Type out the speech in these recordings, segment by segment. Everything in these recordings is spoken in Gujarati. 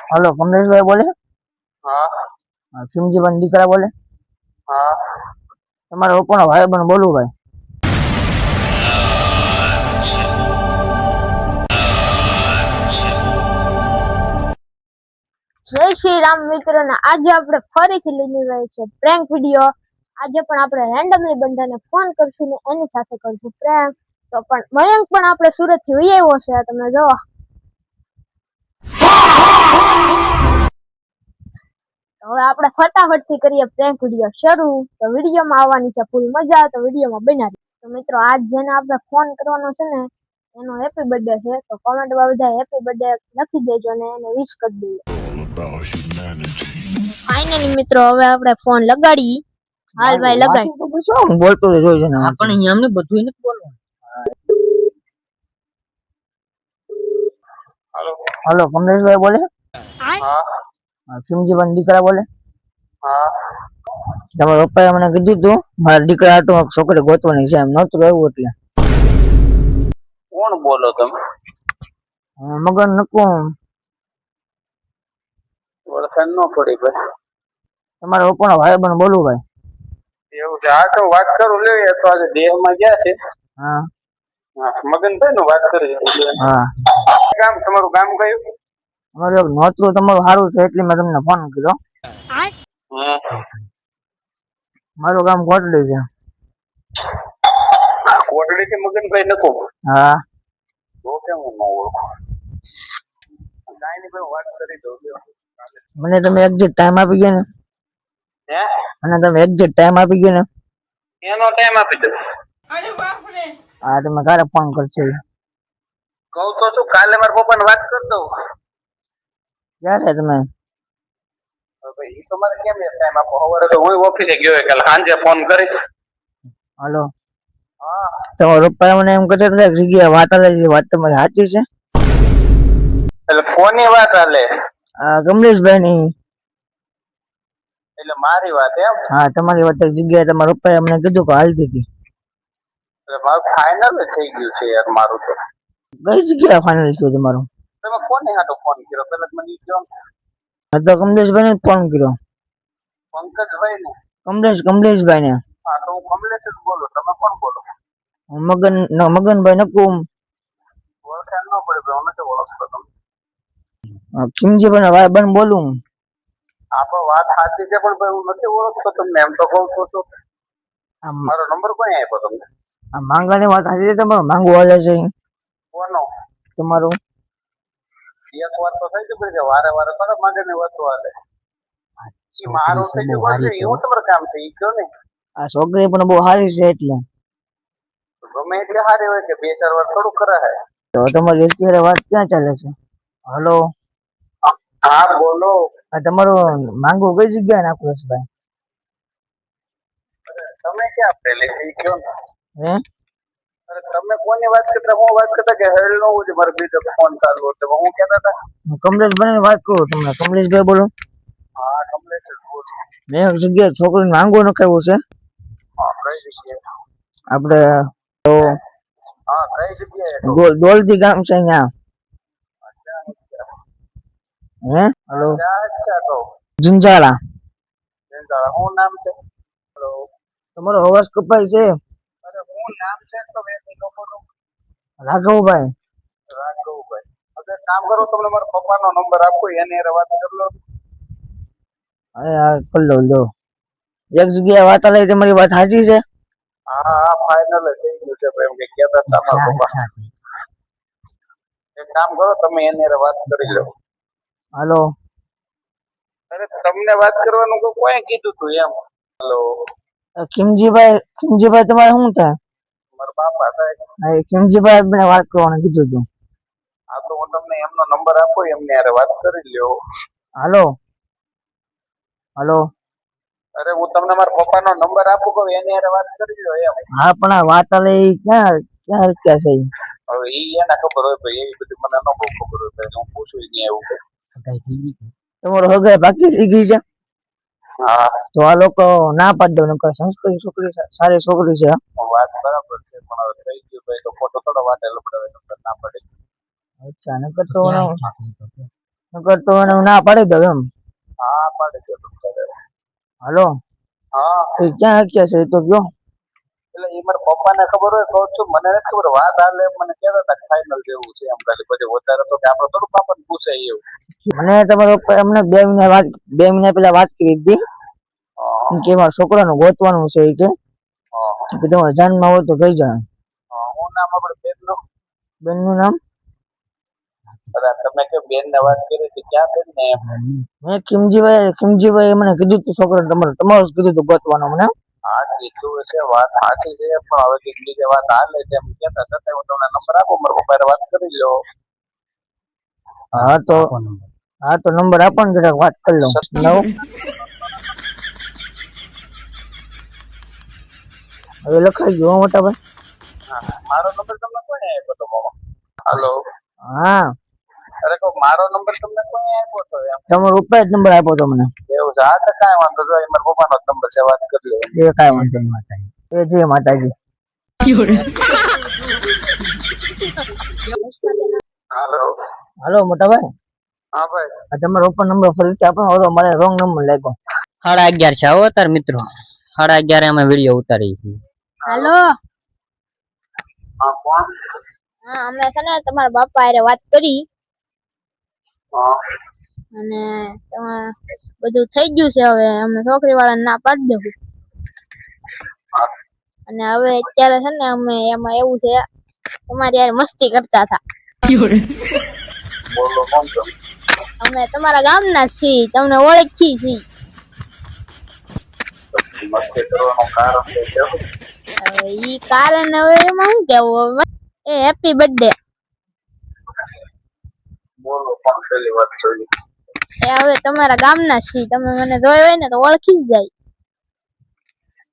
हेलो कमलेश भाई बोले सिमजी बन दीकरा बोले તમારો પણ ભાઈ બન બોલું ભાઈ જય શ્રી રામ મિત્રોને આજે આપણે ફરીથી લઈને આવ્યા છે પ્રેન્ક વિડિયો। આજે પણ આપણે રેન્ડમલી બંધાને ફોન કરશું ને એની સાથે કરશું પ્રેન્ક। તો પણ મયંક પણ આપણે સુરત થી વહી આવ્યો છે, તમે જો હવે આપણે ફટાફટથી કરીએ પ્રેન્ક વિડિયો શરૂ। તો વિડિયોમાં આવવાની છે ફૂલ મજા, તો વિડિયોમાં બન્યા રહો। તો મિત્રો આજ જેને આપણે ફોન કરવાનો છે ને એનો હેપી બર્થડે છે, તો કોમેન્ટમાં બધા હેપી બર્થડે લખી દેજો ને એને વિશ કરી દેજો। ફાઇનલી મિત્રો હવે આપણે ફોન લગાડી। હાલ ભાઈ લગાડ શું બોલતો જોઈ છે ને પણ અહીંયા અમને બધું નથી બોલવાનું। हेलो कमलेश भाई बोले सिमजी बन दीकरा बोले તમારા પપ્પાએ મને કીધું તું મારા દીકરા તો છોકરી ગોતવાની છે, એમ નહોતું રહેવું એટલે કોણ બોલો તમે? મગન નકું ઓળખાણ ન પડી ભાઈ। તમારા પપ્પાનો ભાઈ બન બોલું ભાઈ। એવું છે? આ તો વાત કરું લે, એ તો આજે દેહમાં ગયા છે। હા મગનભાઈ નું વાત કરી। હા ગામ તમારું ગામ કયું? અમારું એક નોતરું તમારું સારું છે એટલે મેં તમને ફોન કર્યો। મારું ગામ કોટડી છે। કોટડી થી મગનભાઈ નકો? હા તો કેમ હું ન ઓળખું? કાઈ નહીં ભાઈ, વાત કરી દઉં। મને તમે એક્ઝેક્ટ ટાઈમ આપી ગયા ને? હે? અને તમે એક્ઝેક્ટ ટાઈમ આપી ગયા ને? એનો ટાઈમ આપી દો। હા તમે ક્યારે ફોન કરશો? કહું તો શું, કાલે મારા પપ્પાને વાત કરી દઉં। ક્યારે તમે? ભાઈ એ તો મારે કેમ ટાઈમ આપો? સવારે તો હું ઓફિસે ગયો, કાલે સાંજે ફોન કરી। હાલો હા તમારા પપ્પા મને એમ કહેતા હતા જગ્યાએ વાત આવે છે, વાત તમારી સાચી છે? એટલે કોની વાત હાલે? કમલેશભાઈ ની। એટલે મારી વાત એમ? હા તમારી વાત જગ્યાએ તમારા પપ્પાએ અમને કીધું કે હાલતી હતી। એટલે મારું ફાઇનલ થઈ ગયું છે યાર મારું તો। કઈ જગ્યાએ ફાઇનલ થયું તમારું? તમે કોને હાટો ફોન કર્યો પેલા મને ઈ કહો ને? મેં તો કમલેશભાઈ ને ફોન કર્યો। પંકજભાઈ ને? કમલેશભાઈ ને। હા તો હું કમલેશ જ બોલું, તમે કોણ બોલો? મગનભાઈ નકુમ ઓળખાણ ન પડે ભાઈ, હું નથી ઓળખતો તમને। ખીમજીભાઈ ભાઈ બન બોલું। આપો વાત સાચી છે પણ ભાઈ હું નથી ઓળખતો તમને, એમ તો કહું છું। મારો નંબર કોને આપ્યો તમને? આ માંગાની વાત સાચી છે તમારું? માંગુ હાલે છે કોનો? તમારું? એક વાત તો થઈ ગઈ છે, વારે વારે કયો માંગેની વાત હાલે? ઈ મારું થઈ ગયું છે, એવું તમારું કામ છે ઈ કયો ને? આ છોકરી પણ બહુ સારી છે એટલે ગમે એટલે સારી હોય કે બે ચાર વાર થોડું કરે છે? તો તમારી અત્યારે વાત ક્યાં ચાલે છે? હલો હા બોલો। તમારું માંગુ કઈ જગ્યાએ નાખવું છે ભાઈ? તમે ક્યાં પેલે છે ઈ કયો ને? હે અરે તમે કોની વાત કરતા, હું વાત કરતા કે હેલ નો હોય મારે બીજો ફોન ચાલુ હતો, હું કહેતા હતા? હું કમલેશભાઈ વાત કરું તમને। કમલેશભાઈ બોલો? હા કમલેશ જ બોલું। મેં એક જગ્યાએ છોકરીને માંગુ નખાવ્યું છે। હા કઈ જગ્યાએ? આપડે તો હા કઈ જગ્યાએ? દોલતી ગામ છે અહીંયા। હે હલો અચ્છા તો જુંજાળા। શું નામ છે? હેલો તમારો અવાજ કપાય છે। અરે શું નામ છે તો બે લોકોનું? રાઘવભાઈ। રાઘવભાઈ। હવે કામ કરો, તમને મારા પપ્પાનો નંબર આપો, એની હારે વાત કરી લો। હા કરી લો લો। એક જગ્યાએ વાત આવે તમારી વાત સાચી છે? હા હા ફાઇનલ થઈ ગયું છે ભાઈ, એમ કે કહેતા હતા મારા પપ્પા। એક કામ કરો, તમે એની હારે વાત કરી લો। હાલો અરે તમને વાત કરવાનું કોઈ કીધું તું એમ? હેલો ખીમજીભાઈ તમારે શું થાય? મારા બાપા થાય। હા ખીમજીભાઈ મને વાત કરવાનું કીધું તું। હા તો હું તમને એમનો નંબર આપો, એમની હારે વાત કરી લ્યો। હાલો હાલો અરે હું તમને મારા પપ્પાનો નંબર આપું, કહું એની હારે વાત કરી લ્યો એમ। હા પણ આ વાત આવે ક્યાં ક્યાં ક્યાં છે? હવે ઈ એને ખબર હોય ભાઈ, એવી બધી મને ન બહુ ખબર હોય ભાઈ, હું પૂછું નહીં એવું કઈ। તમારો હગાઈ બાકી થઈ ગઈ છે? હા તો આ લોકો ના પાડી દો, નકર સંસ્કૃતિ છોકરી સારી છોકરી છે। વાત બરાબર છે પણ હવે થઈ ગયું ભાઈ તો ખોટો થોડો વાટેલો પડે, ના પડે। અચ્છા નકર તો નકર તો એને હું ના પાડી દઉં એમ. હા પાડી દો તમે. હાલો હા એ ક્યાં હક્યા છે એ તો કયો. એટલે એ મારા પપ્પાને ખબર હોય કહું છું, મને નથી ખબર. વાત હાલે મને કહેતા હતા ફાઇનલ જેવું છે એમ. ખાલી પછી વધારે તો કે આપણે થોડું બાપાને પૂછે એવું. મને તમારા પપ્પા એમને 2 મહિના પહેલા વાત કરી હતી હા કે મારા છોકરાનું ગોતવાનું છે એ કે હા તમારે જાનમાં હોય તો કહી જાય. હા. હું નામ આપણે બેનનું? બેનનું નામ અરે તમે કે બેન ને વાત કરી હતી, ક્યાં બેન ને એમ? મેં ખીમજીભાઈ મને કીધું તું છોકરો તમારું જ કીધું તું ગોતવાનું મને. હા કીધું છે, વાત સાચી છે, પણ હવે કઈક બીજે વાત હાલે છે એમ કહેતા છતાં હું તમને નંબર આપું, મારા પપ્પાએ વાત કરી લો. હા તો નંબર આપો ને જરાક વાત કરી લઉં. 9 હવે લખાઈ ગયો મોટા ભાઈ. હા મારો નંબર તમને કોને આપ્યો તો મામા? હાલો. હા અરે કહું મારો નંબર તમને કોને આપ્યો તો એમ? તમારો પપ્પા જ નંબર આપ્યો તો મને. એવું છે? હા તો કાંઈ વાંધો નહીં, મારા પપ્પાનો જ નંબર છે, વાત કરી લો. એ કાંઈ વાંધો નહીં માતાજી. એ જય માતાજી. હાલો. હાલો મોટા ભાઈ. હા ભાઈ. આ તમારો પપ્પા નંબર ફરીથી આપો. ઓલો મારે રોંગ નંબર લાગ્યો. 11:30 છે આવો તાર મિત્રો. 11:30 અમે વિડીયો ઉતારી છીએ. હાલો. હા કોણ? હા અમે છે ને તમારા બાપા હારે વાત કરી હા અને બધું થઈ ગયું છે. હવે અમે છોકરી વાળાને ના પાડી દેવું. અને હવે અત્યારે છે ને અમે એમાં એવું છે તમારી યાર મસ્તી કરતા હતા. બોલો કોણ છો? અમે તમારા ગામના જ છીએ, તમને ઓળખી છીએ. મસ્તી કરવાનું કારણ છે કેવું? હવે ઈ કારણ હવે એમાં શું કેવું. હવે એ હેપી બર્થડે. બોલો કોણ પેલી વાત જોઈ? એ હવે તમારા ગામના જ છીએ, તમે મને જોઈ હોય ને તો ઓળખી જ જાય.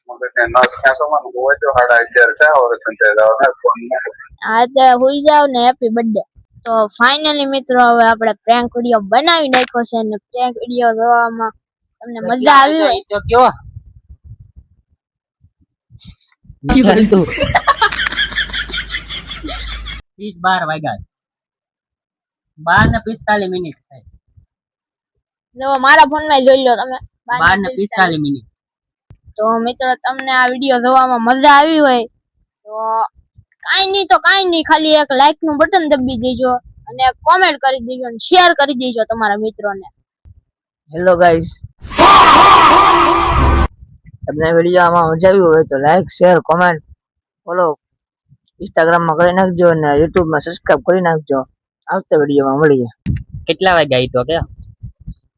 મગજને નસ ખેંચવામાં હોય તો 11:30 છે. હવે સંજય ફોન મૂકો. આજે હુઈ જાવ ને હેપી બર્થડે. તો ફાઇનલી મિત્રો હવે આપણે પ્રેન્ક વિડિયો બનાવી નાખ્યો છે અને પ્રેન્ક વિડિયો જોવામાં તમને મજા આવી હોય તો કયો. 12 વાગ્યા. 12:45 થાય. જો મારા ફોનમાં જોઈ લો તમે. 12:45. તો મિત્રો તમને આ વિડિયો જોવામાં મજા આવી હોય તો કાઈ નહીં ખાલી એક લાઈક નું બટન દબાવી દેજો અને કોમેન્ટ કરી દેજો અને શેર કરી દેજો તમારા મિત્રોને. હેલો ગાઈસ, તમને વિડીયોમાં મજા આવી હોય તો લાઈક શેર કોમેન્ટ ફોલો ઇન્સ્ટાગ્રામમાં કરી નાખજો અને યુટ્યુબમાં સબસ્ક્રાઇબ કરી નાખજો. આવતા વિડીયોમાં મળીએ. કેટલા વાગ્યા ઈ તો કે?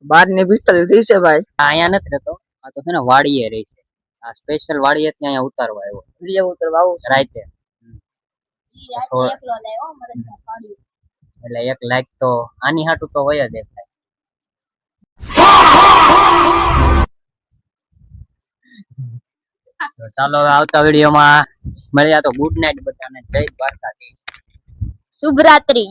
12:45 થઈ છે ભાઈ. અહીંયા નથી રહેતો. આ તો છે ને વાડીએ રહી છે. આ સ્પેશિયલ વાડીએ ત્યાં અહીંયા ઉતારવા આવ્યો. વિડીયો ઉતરવા આવું છે. રાતે. એકલો લાવ્યો મરદ પાડ્યું. એટલે એક લાઈક તો આની હાટું તો હોય જ. તો ચાલો હવે આવતા વિડીયોમાં મળ્યા. તો ગુડ નાઇટ બધાને. જય દ્વારકાધીશ. શુભ રાત્રી.